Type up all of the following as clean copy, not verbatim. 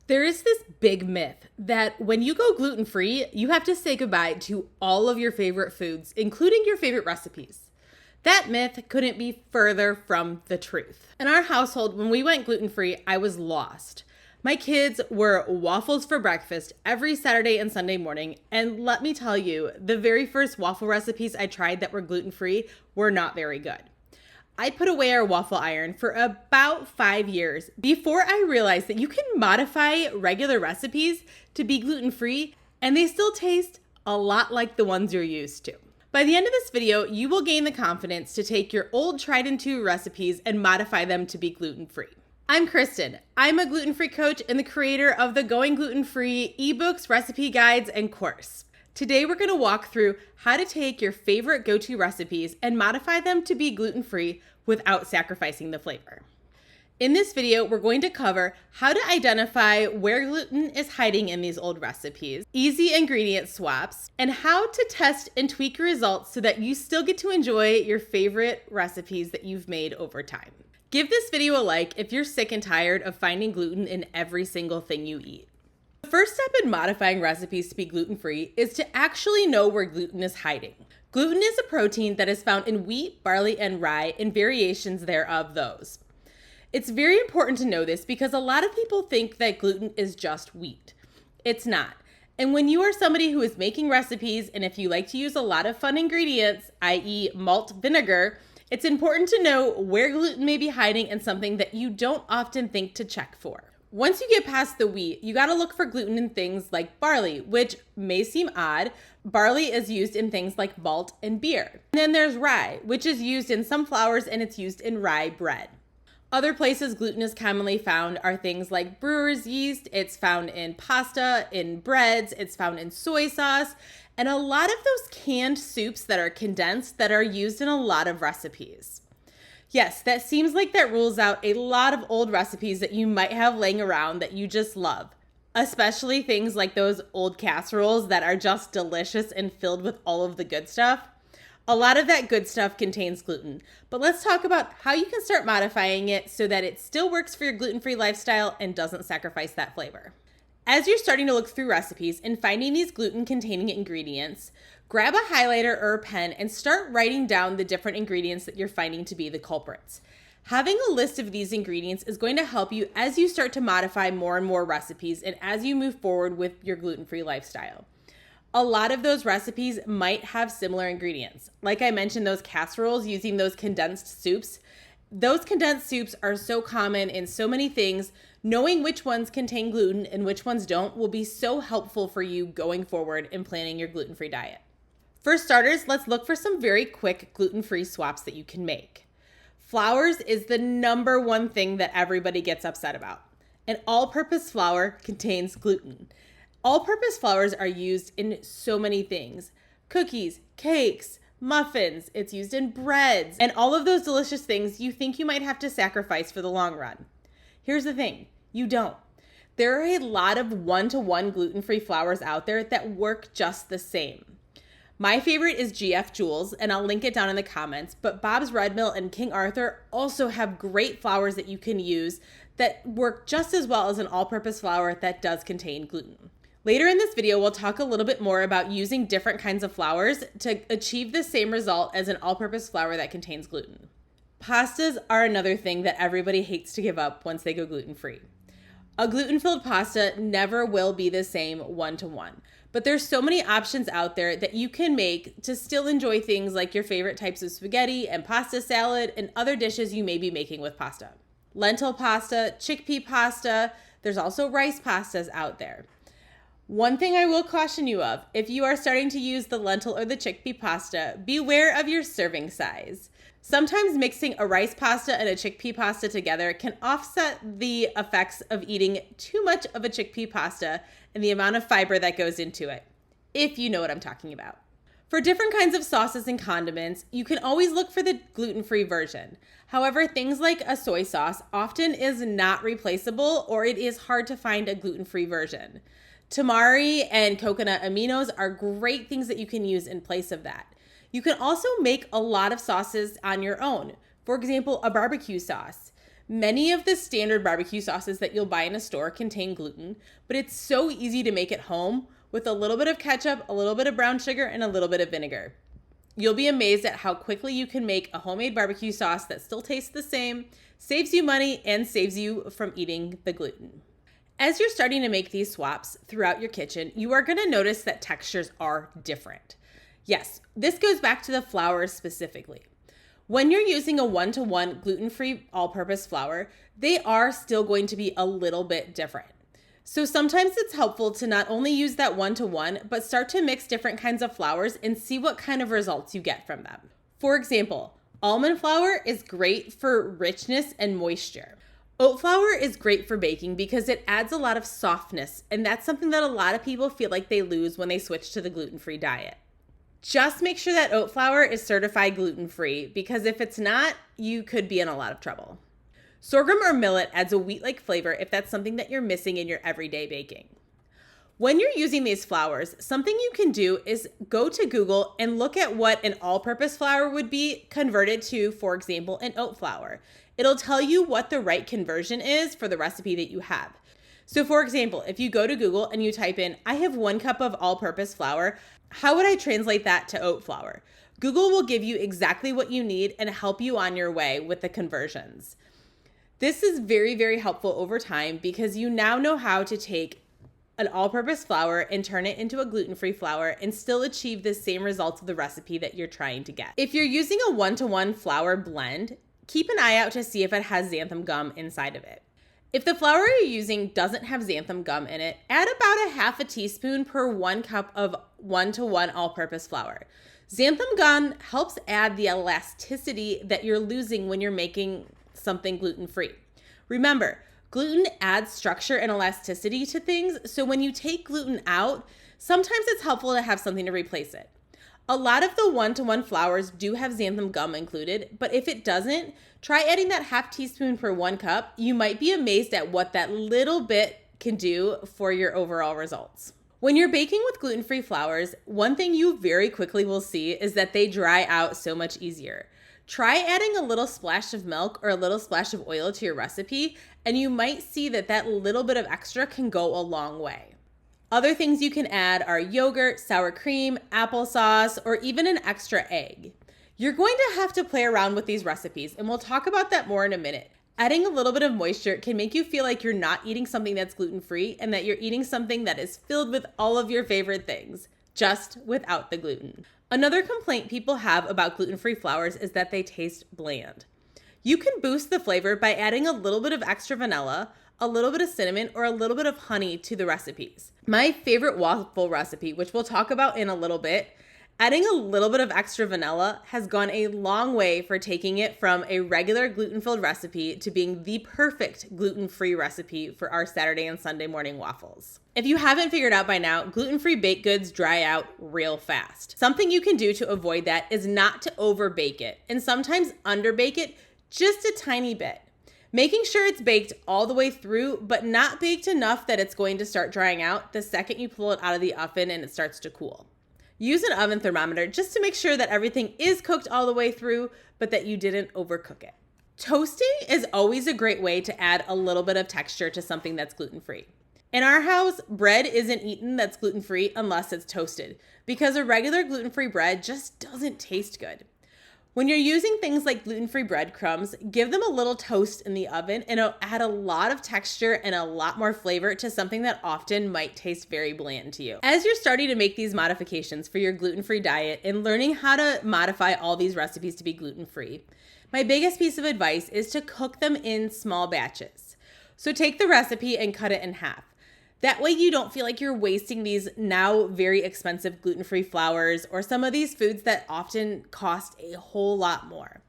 There is this big myth that when you go gluten-free, you have to say goodbye to all of your favorite foods, including your favorite recipes. That myth couldn't be further from the truth. In our household, when we went gluten-free, I was lost. My kids were waffles for breakfast every Saturday and Sunday morning, and let me tell you, the very first waffle recipes I tried that were gluten-free were not very good. I put away our waffle iron for about 5 years before I realized that you can modify regular recipes to be gluten-free and they still taste a lot like the ones you're used to. By the end of this video, you will gain the confidence to take your old tried and true recipes and modify them to be gluten-free. I'm Kristen. I'm a gluten-free coach and the creator of the Going Gluten-Free ebooks, recipe guides, and course. Today, we're going to walk through how to take your favorite go-to recipes and modify them to be gluten-free without sacrificing the flavor. In this video, we're going to cover how to identify where gluten is hiding in these old recipes, easy ingredient swaps, and how to test and tweak your results so that you still get to enjoy your favorite recipes that you've made over time. Give this video a like if you're sick and tired of finding gluten in every single thing you eat. The first step in modifying recipes to be gluten-free is to actually know where gluten is hiding. Gluten is a protein that is found in wheat, barley, and rye and variations thereof those. It's very important to know this because a lot of people think that gluten is just wheat. It's not. And when you are somebody who is making recipes and if you like to use a lot of fun ingredients, i.e. malt vinegar, it's important to know where gluten may be hiding and something that you don't often think to check for. Once you get past the wheat, you gotta look for gluten in things like barley, which may seem odd. Barley is used in things like malt and beer. And then there's rye, which is used in some flours and it's used in rye bread. Other places gluten is commonly found are things like brewer's yeast, it's found in pasta, in breads, it's found in soy sauce, and a lot of those canned soups that are condensed that are used in a lot of recipes. Yes, that seems like that rules out a lot of old recipes that you might have laying around that you just love, especially things like those old casseroles that are just delicious and filled with all of the good stuff. A lot of that good stuff contains gluten, but let's talk about how you can start modifying it so that it still works for your gluten-free lifestyle and doesn't sacrifice that flavor. As you're starting to look through recipes and finding these gluten-containing ingredients, grab a highlighter or a pen and start writing down the different ingredients that you're finding to be the culprits. Having a list of these ingredients is going to help you as you start to modify more and more recipes and as you move forward with your gluten-free lifestyle. A lot of those recipes might have similar ingredients. Like I mentioned, those casseroles using those condensed soups. Those condensed soups are so common in so many things. Knowing which ones contain gluten and which ones don't will be so helpful for you going forward in planning your gluten-free diet. For starters, let's look for some very quick gluten-free swaps that you can make. Flours is the number one thing that everybody gets upset about. An all-purpose flour contains gluten. All-purpose flours are used in so many things. Cookies, cakes, muffins, it's used in breads, and all of those delicious things you think you might have to sacrifice for the long run. Here's the thing, you don't. There are a lot of one-to-one gluten-free flours out there that work just the same. My favorite is GF Jules, and I'll link it down in the comments, but Bob's Red Mill and King Arthur also have great flours that you can use that work just as well as an all-purpose flour that does contain gluten. Later in this video, we'll talk a little bit more about using different kinds of flours to achieve the same result as an all-purpose flour that contains gluten. Pastas are another thing that everybody hates to give up once they go gluten-free. A gluten-filled pasta never will be the same one-to-one, but there's so many options out there that you can make to still enjoy things like your favorite types of spaghetti and pasta salad and other dishes you may be making with pasta. Lentil pasta, chickpea pasta, there's also rice pastas out there. One thing I will caution you of, if you are starting to use the lentil or the chickpea pasta, beware of your serving size. Sometimes mixing a rice pasta and a chickpea pasta together can offset the effects of eating too much of a chickpea pasta and the amount of fiber that goes into it, if you know what I'm talking about. For different kinds of sauces and condiments, you can always look for the gluten-free version. However, things like a soy sauce often is not replaceable or it is hard to find a gluten-free version. Tamari and coconut aminos are great things that you can use in place of that. You can also make a lot of sauces on your own. For example, a barbecue sauce. Many of the standard barbecue sauces that you'll buy in a store contain gluten, but it's so easy to make at home with a little bit of ketchup, a little bit of brown sugar, and a little bit of vinegar. You'll be amazed at how quickly you can make a homemade barbecue sauce that still tastes the same, saves you money, and saves you from eating the gluten. As you're starting to make these swaps throughout your kitchen, you are going to notice that textures are different. Yes, this goes back to the flours specifically. When you're using a 1-to-1 gluten-free all-purpose flour, they are still going to be a little bit different. So sometimes it's helpful to not only use that 1-to-1, but start to mix different kinds of flours and see what kind of results you get from them. For example, almond flour is great for richness and moisture. Oat flour is great for baking because it adds a lot of softness, and that's something that a lot of people feel like they lose when they switch to the gluten-free diet. Just make sure that oat flour is certified gluten-free, because if it's not, you could be in a lot of trouble. Sorghum or millet adds a wheat-like flavor if that's something that you're missing in your everyday baking. When you're using these flours, something you can do is go to Google and look at what an all-purpose flour would be converted to, for example, an oat flour. It'll tell you what the right conversion is for the recipe that you have. So for example, if you go to Google and you type in, I have 1 cup of all-purpose flour, how would I translate that to oat flour? Google will give you exactly what you need and help you on your way with the conversions. This is very, very helpful over time because you now know how to take an all-purpose flour and turn it into a gluten-free flour and still achieve the same results of the recipe that you're trying to get. If you're using a 1-to-1 flour blend, keep an eye out to see if it has xanthan gum inside of it. If the flour you're using doesn't have xanthan gum in it, add about 1/2 teaspoon per 1 cup of 1-to-1 all-purpose flour. Xanthan gum helps add the elasticity that you're losing when you're making something gluten-free. Remember, gluten adds structure and elasticity to things, so when you take gluten out, sometimes it's helpful to have something to replace it. A lot of the 1-to-1 flours do have xanthan gum included, but if it doesn't, try adding that 1/2 teaspoon per 1 cup. You might be amazed at what that little bit can do for your overall results. When you're baking with gluten-free flours, one thing you very quickly will see is that they dry out so much easier. Try adding a little splash of milk or a little splash of oil to your recipe, and you might see that that little bit of extra can go a long way. Other things you can add are yogurt, sour cream, applesauce, or even an extra egg. You're going to have to play around with these recipes, and we'll talk about that more in a minute. Adding a little bit of moisture can make you feel like you're not eating something that's gluten-free and that you're eating something that is filled with all of your favorite things, just without the gluten. Another complaint people have about gluten-free flours is that they taste bland. You can boost the flavor by adding a little bit of extra vanilla, a little bit of cinnamon, or a little bit of honey to the recipes. My favorite waffle recipe, which we'll talk about in a little bit, adding a little bit of extra vanilla has gone a long way for taking it from a regular gluten-filled recipe to being the perfect gluten-free recipe for our Saturday and Sunday morning waffles. If you haven't figured out by now, gluten-free baked goods dry out real fast. Something you can do to avoid that is not to overbake it, and sometimes underbake it just a tiny bit. Making sure it's baked all the way through, but not baked enough that it's going to start drying out the second you pull it out of the oven and it starts to cool. Use an oven thermometer just to make sure that everything is cooked all the way through, but that you didn't overcook it. Toasting is always a great way to add a little bit of texture to something that's gluten-free. In our house, bread isn't eaten that's gluten-free unless it's toasted, because a regular gluten-free bread just doesn't taste good. When you're using things like gluten-free breadcrumbs, give them a little toast in the oven and it'll add a lot of texture and a lot more flavor to something that often might taste very bland to you. As you're starting to make these modifications for your gluten-free diet and learning how to modify all these recipes to be gluten-free, my biggest piece of advice is to cook them in small batches. So take the recipe and cut it in half. That way you don't feel like you're wasting these now very expensive gluten-free flours or some of these foods that often cost a whole lot more.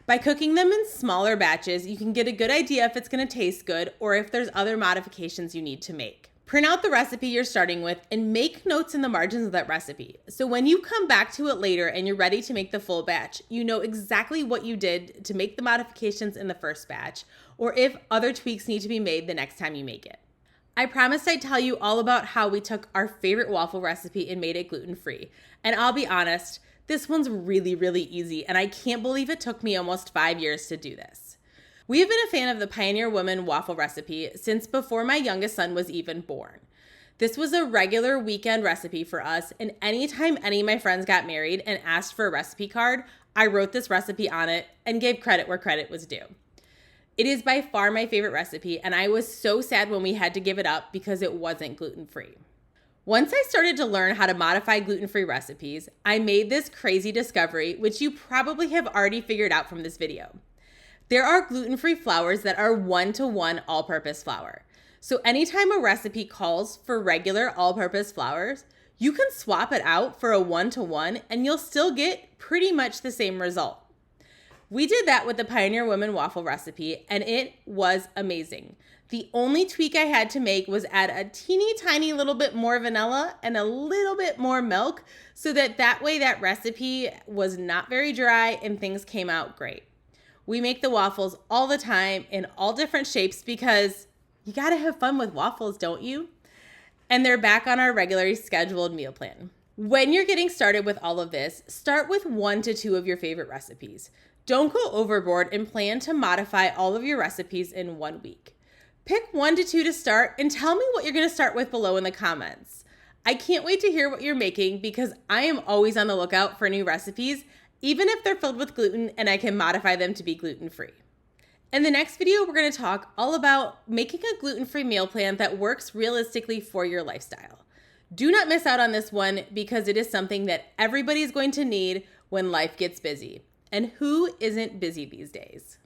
By cooking them in smaller batches, you can get a good idea if it's going to taste good or if there's other modifications you need to make. Print out the recipe you're starting with and make notes in the margins of that recipe. So when you come back to it later and you're ready to make the full batch, you know exactly what you did to make the modifications in the first batch or if other tweaks need to be made the next time you make it. I promised I'd tell you all about how we took our favorite waffle recipe and made it gluten-free. And I'll be honest, this one's really, really easy, and I can't believe it took me almost 5 years to do this. We have been a fan of the Pioneer Woman waffle recipe since before my youngest son was even born. This was a regular weekend recipe for us, and anytime any of my friends got married and asked for a recipe card, I wrote this recipe on it and gave credit where credit was due. It is by far my favorite recipe, and I was so sad when we had to give it up because it wasn't gluten-free. Once I started to learn how to modify gluten-free recipes, I made this crazy discovery, which you probably have already figured out from this video. There are gluten-free flours that are 1-to-1 all-purpose flour. So anytime a recipe calls for regular all-purpose flours, you can swap it out for a 1-to-1 and you'll still get pretty much the same result. We did that with the Pioneer Woman waffle recipe and it was amazing. The only tweak I had to make was add a teeny tiny little bit more vanilla and a little bit more milk so that way that recipe was not very dry and things came out great. We make the waffles all the time in all different shapes because you gotta have fun with waffles, don't you? And they're back on our regularly scheduled meal plan. When you're getting started with all of this, start with 1 to 2 of your favorite recipes. Don't go overboard and plan to modify all of your recipes in 1 week. Pick 1 to 2 to start and tell me what you're gonna start with below in the comments. I can't wait to hear what you're making because I am always on the lookout for new recipes, even if they're filled with gluten and I can modify them to be gluten-free. In the next video, we're going to talk all about making a gluten-free meal plan that works realistically for your lifestyle. Do not miss out on this one because it is something that everybody's going to need when life gets busy. And who isn't busy these days?